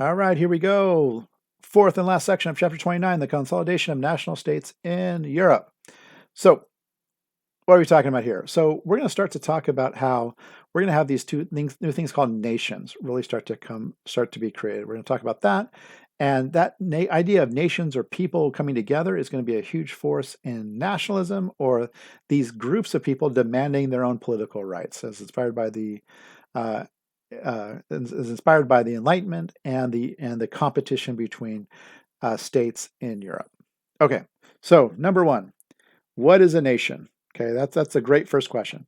All right, here we go. Fourth and last section of chapter 29, the consolidation of national states in Europe. So, what are we talking about here? So, we're going to start to talk about how we're going to have these new things called nations really start to be created. We're going to talk about that, and that idea of nations or people coming together is going to be a huge force in nationalism, or these groups of people demanding their own political rights, as inspired by the uh, is inspired by the Enlightenment and the competition between states in Europe. Okay, so number one, what is a nation? Okay, that's a great first question.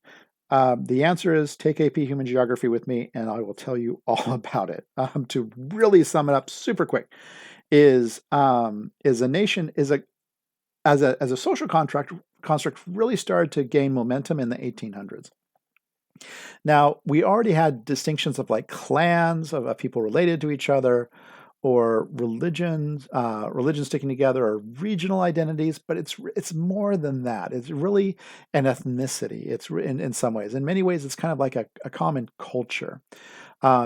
The answer is take AP Human Geography with me, and I will tell you all about it. To really sum it up super quick, is a nation is a as a social construct really started to gain momentum in the 1800s. Now, we already had distinctions of like clans of people related to each other, or religions sticking together, or regional identities, but it's more than that. It's really an ethnicity. In some ways. In many ways, it's kind of like a common culture,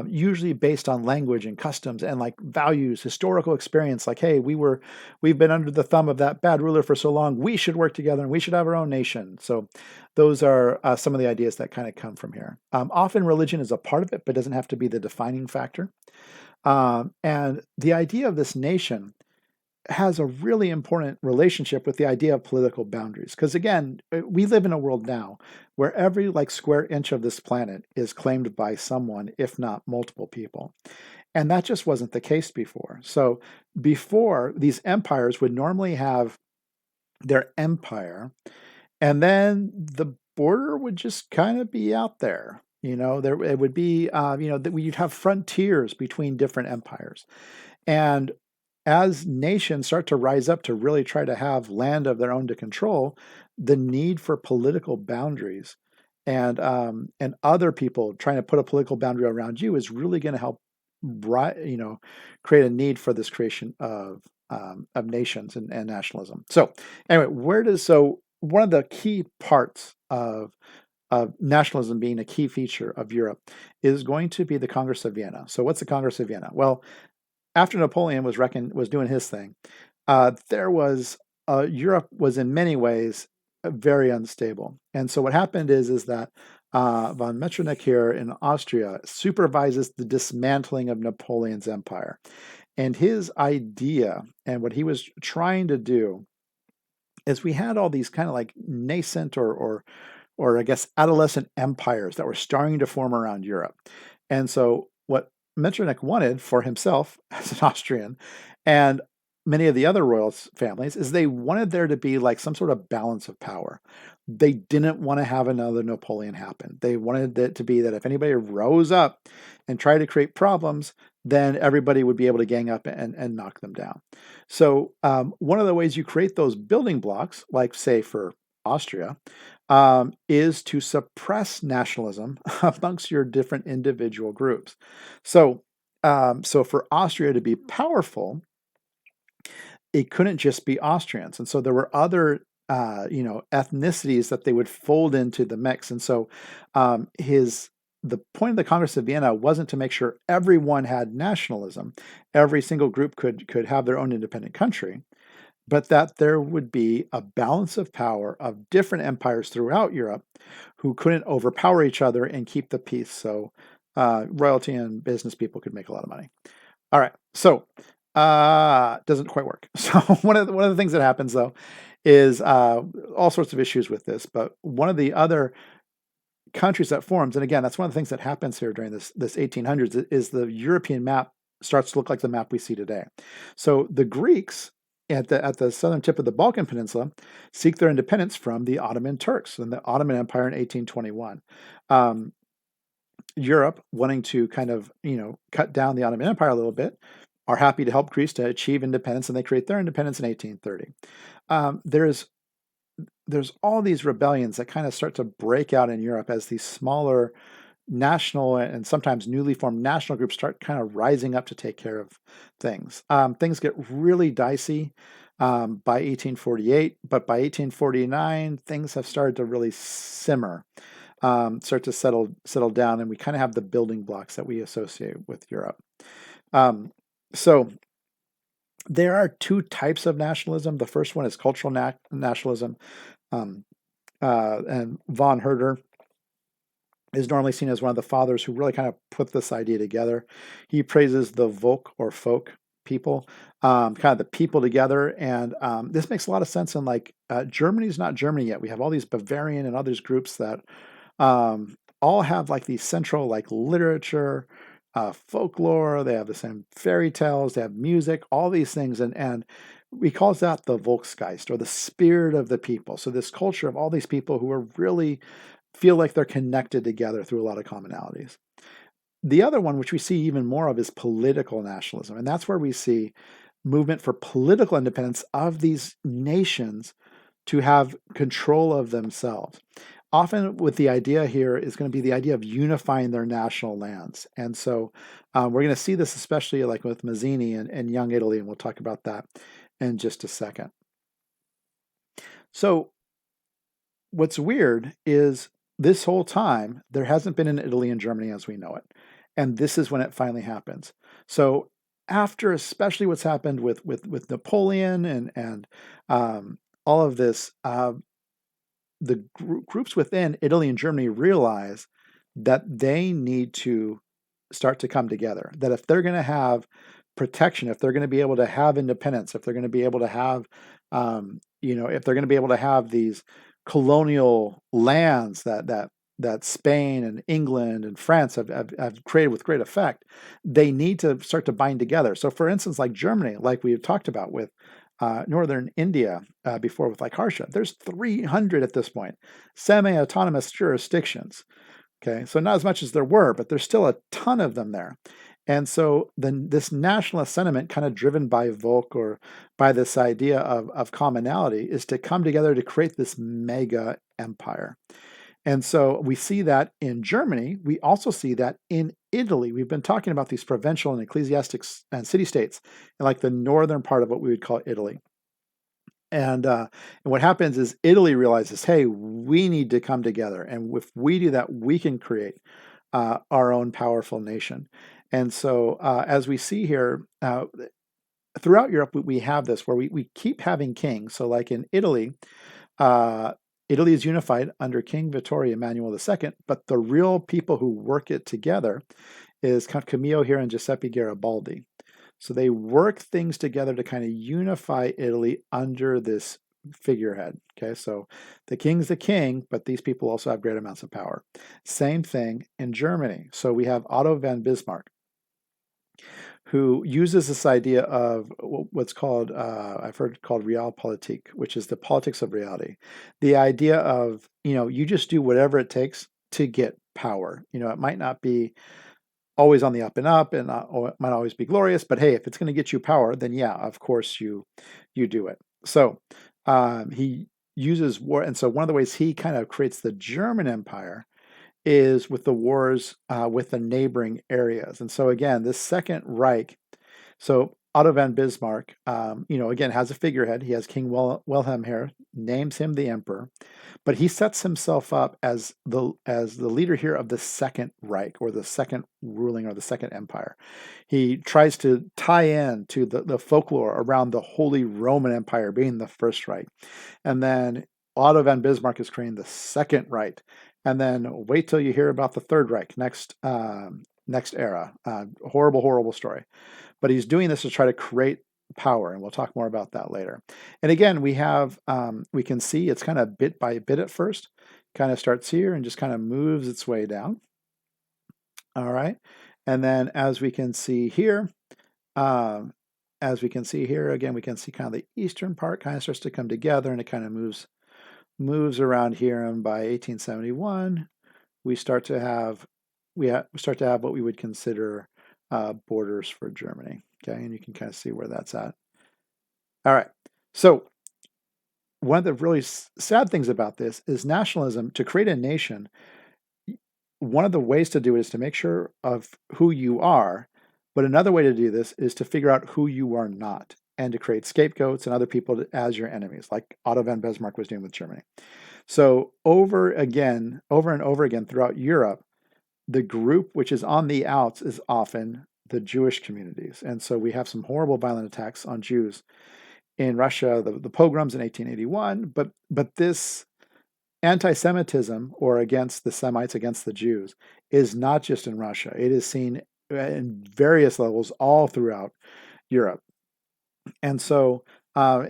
usually based on language and customs and like values, historical experience. Like, hey, we've been under the thumb of that bad ruler for so long. We should work together and we should have our own nation. So, those are some of the ideas that kind of come from here. Often, religion is a part of it, but doesn't have to be the defining factor. And the idea of this nation has a really important relationship with the idea of political boundaries. Because again, we live in a world now where every like square inch of this planet is claimed by someone, if not multiple people. And that just wasn't the case before. So before, these empires would normally have their empire, and then the border would just kind of be out there. There it would be, that you'd have frontiers between different empires. And as nations start to rise up to really try to have land of their own to control, the need for political boundaries and other people trying to put a political boundary around you is really going to help, create a need for this creation of nations and nationalism. So anyway, one of the key parts of nationalism being a key feature of Europe is going to be the Congress of Vienna. So what's the Congress of Vienna? Well, after Napoleon was doing his thing, there was Europe was in many ways very unstable, and so what happened is that von Metternich here in Austria supervises the dismantling of Napoleon's empire, and his idea and what he was trying to do is we had all these kind of like nascent or I guess adolescent empires that were starting to form around Europe. And so what Metternich wanted for himself as an Austrian and many of the other royal families is they wanted there to be like some sort of balance of power. They didn't want to have another Napoleon happen. They wanted it to be that if anybody rose up and tried to create problems, then everybody would be able to gang up and knock them down. So one of the ways you create those building blocks, like say for Austria, is to suppress nationalism amongst your different individual groups. So for Austria to be powerful, it couldn't just be Austrians, and so there were other ethnicities that they would fold into the mix. And so his the point of the Congress of Vienna wasn't to make sure everyone had nationalism, every single group could have their own independent country, but that there would be a balance of power of different empires throughout Europe who couldn't overpower each other and keep the peace. So royalty and business people could make a lot of money. All right, so doesn't quite work. So one of the things that happens though is all sorts of issues with this. But one of the other countries that forms, and again, that's one of the things that happens here during this 1800s, is the European map starts to look like the map we see today. So the Greeks at the southern tip of the Balkan Peninsula seek their independence from the Ottoman Turks and the Ottoman Empire in 1821. Europe, wanting to kind of cut down the Ottoman Empire a little bit, are happy to help Greece to achieve independence, and they create their independence in 1830. There's all these rebellions that kind of start to break out in Europe as these smaller national and sometimes newly formed national groups start kind of rising up to take care of things. Things get really dicey by 1848, but by 1849, things have started to really simmer, start to settle down, and we kind of have the building blocks that we associate with Europe. Um, So there are two types of nationalism. The first one is cultural nationalism, um, and von Herder is normally seen as one of the fathers who really kind of put this idea together. He praises the Volk or folk people, kind of the people together, and this makes a lot of sense. In like Germany's not Germany yet. We have all these Bavarian and others groups that all have like these central like literature, folklore. They have the same fairy tales. They have music, all these things, and we call that the Volksgeist or the spirit of the people. So this culture of all these people who are really feel like they're connected together through a lot of commonalities. The other one, which we see even more of, is political nationalism. And that's where we see movement for political independence of these nations to have control of themselves. Often, with the idea here, is going to be the idea of unifying their national lands. And so we're going to see this especially like with Mazzini and Young Italy, and we'll talk about that in just a second. So what's weird is this whole time there hasn't been an Italy and Germany as we know it, and this is when it finally happens. So after especially what's happened with Napoleon and all of this, the groups within Italy and Germany realize that they need to start to come together. That if they're going to have protection, if they're going to be able to have independence, if they're going to be able to have, if they're going to be able to have these colonial lands that Spain and England and France have created with great effect, they need to start to bind together. So, for instance, like Germany, like we've talked about with northern India before with like Harsha, there's 300 at this point, semi-autonomous jurisdictions. Okay, so not as much as there were, but there's still a ton of them there. And so then this nationalist sentiment, kind of driven by Volk or by this idea of commonality, is to come together to create this mega empire. And so we see that in Germany. We also see that in Italy. We've been talking about these provincial and ecclesiastics and city states in like the northern part of what we would call Italy. And what happens is Italy realizes, hey, we need to come together, and if we do that, we can create our own powerful nation. And so, as we see here, throughout Europe, we have this where we keep having kings. So, like in Italy, uh, Italy is unified under King Vittorio Emanuele II, but the real people who work it together is Count Camillo here and Giuseppe Garibaldi. So they work things together to kind of unify Italy under this figurehead. Okay, so the king's the king, but these people also have great amounts of power. Same thing in Germany. So we have Otto von Bismarck, who uses this idea of what's called, I've heard called realpolitik, which is the politics of reality. The idea of, you just do whatever it takes to get power. It might not be always on the up and up, and it might always be glorious. But hey, if it's going to get you power, then yeah, of course you do it. So he uses war, and so one of the ways he kind of creates the German Empire is with the wars with the neighboring areas. And so again, this Second Reich. So Otto von Bismarck, again has a figurehead. He has King Wilhelm here, names him the emperor, but he sets himself up as the leader here of the Second Reich, or the second ruling, or the Second Empire. He tries to tie in to the folklore around the Holy Roman Empire being the First Reich, and then Otto von Bismarck is creating the Second Reich, and then wait till you hear about the Third Reich next era. Horrible, horrible story. But he's doing this to try to create power, and we'll talk more about that later. And again, we can see it's kind of bit by bit at first, kind of starts here and just kind of moves its way down. All right, and then as we can see here, again, we can see kind of the eastern part kind of starts to come together, and it kind of moves around here. And by 1871, we start to have what we would consider borders for Germany. Okay, and you can kind of see where that's at. All right, so one of the really sad things about this is nationalism. To create a nation, one of the ways to do it is to make sure of who you are, but another way to do this is to figure out who you are not, and to create scapegoats and other people as your enemies, like Otto von Bismarck was doing with Germany. So over and over again throughout Europe, the group which is on the outs is often the Jewish communities. And so we have some horrible violent attacks on Jews in Russia, the pogroms in 1881, but this anti-Semitism, or against the Semites, against the Jews, is not just in Russia. It is seen in various levels all throughout Europe. And so, part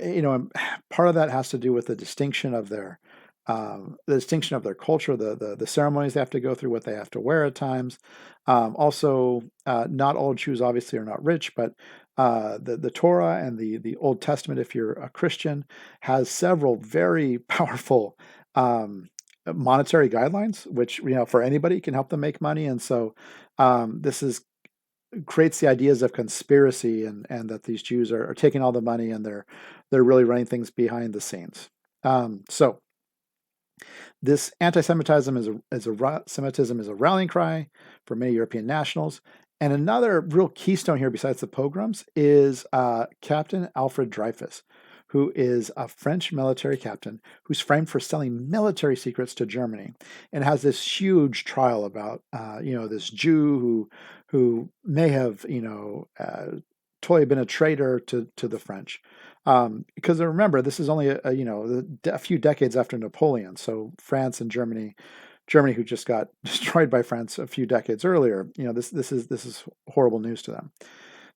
of that has to do with the distinction of their culture, the ceremonies they have to go through, what they have to wear at times. Also, not all Jews obviously are not rich, but the Torah and the Old Testament, if you're a Christian, has several very powerful monetary guidelines, which for anybody can help them make money. And so this is creates the ideas of conspiracy and that these Jews are taking all the money and they're really running things behind the scenes. So this anti-Semitism Semitism is a rallying cry for many European nationals. And another real keystone here, besides the pogroms, is Captain Alfred Dreyfus, who is a French military captain who's framed for selling military secrets to Germany, and has this huge trial about this Jew who may have totally been a traitor to the French. Because remember, this is only a few decades after Napoleon, so France and Germany, who just got destroyed by France a few decades earlier, this is horrible news to them.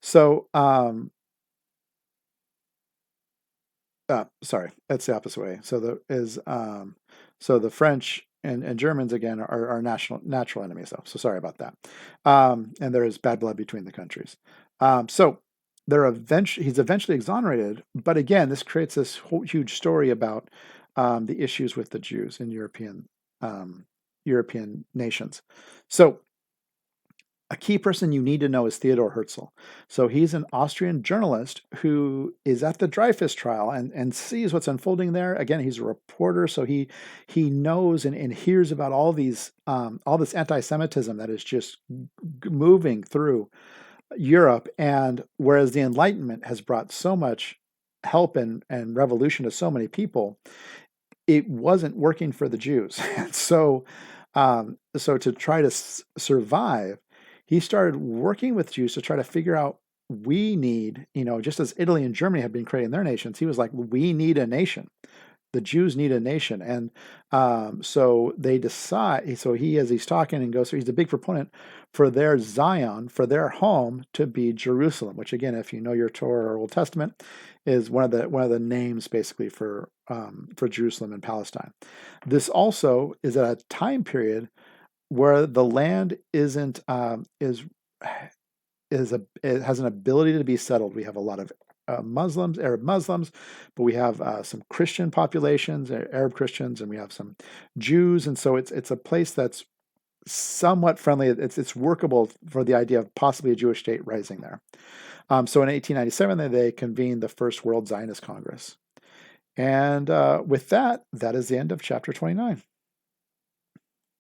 So sorry, that's the opposite way. So the French and Germans again are natural enemies, though. So sorry about that. And there is bad blood between the countries. So he's eventually exonerated, but again, this creates this whole huge story about the issues with the Jews in European nations. So a key person you need to know is Theodor Herzl. So he's an Austrian journalist who is at the Dreyfus trial and sees what's unfolding there. Again, he's a reporter, so he knows and hears about all this anti-Semitism that is just moving through Europe. And whereas the Enlightenment has brought so much help and revolution to so many people, it wasn't working for the Jews. And so to try to survive, he started working with Jews to try to figure out, we need, just as Italy and Germany had been creating their nations, he was like, we need a nation. The Jews need a nation. And so they decide, so as he's talking and goes through, he's a big proponent for their Zion, for their home to be Jerusalem, which again, if you know your Torah or Old Testament, is one of the names basically for Jerusalem and Palestine. This also is at a time period where the land it has an ability to be settled. We have a lot of Arab Muslims, but we have some Christian populations, Arab Christians, and we have some Jews, and so it's a place that's somewhat friendly. It's workable for the idea of possibly a Jewish state rising there. So in 1897, they convened the First World Zionist Congress, and with that is the end of chapter 29.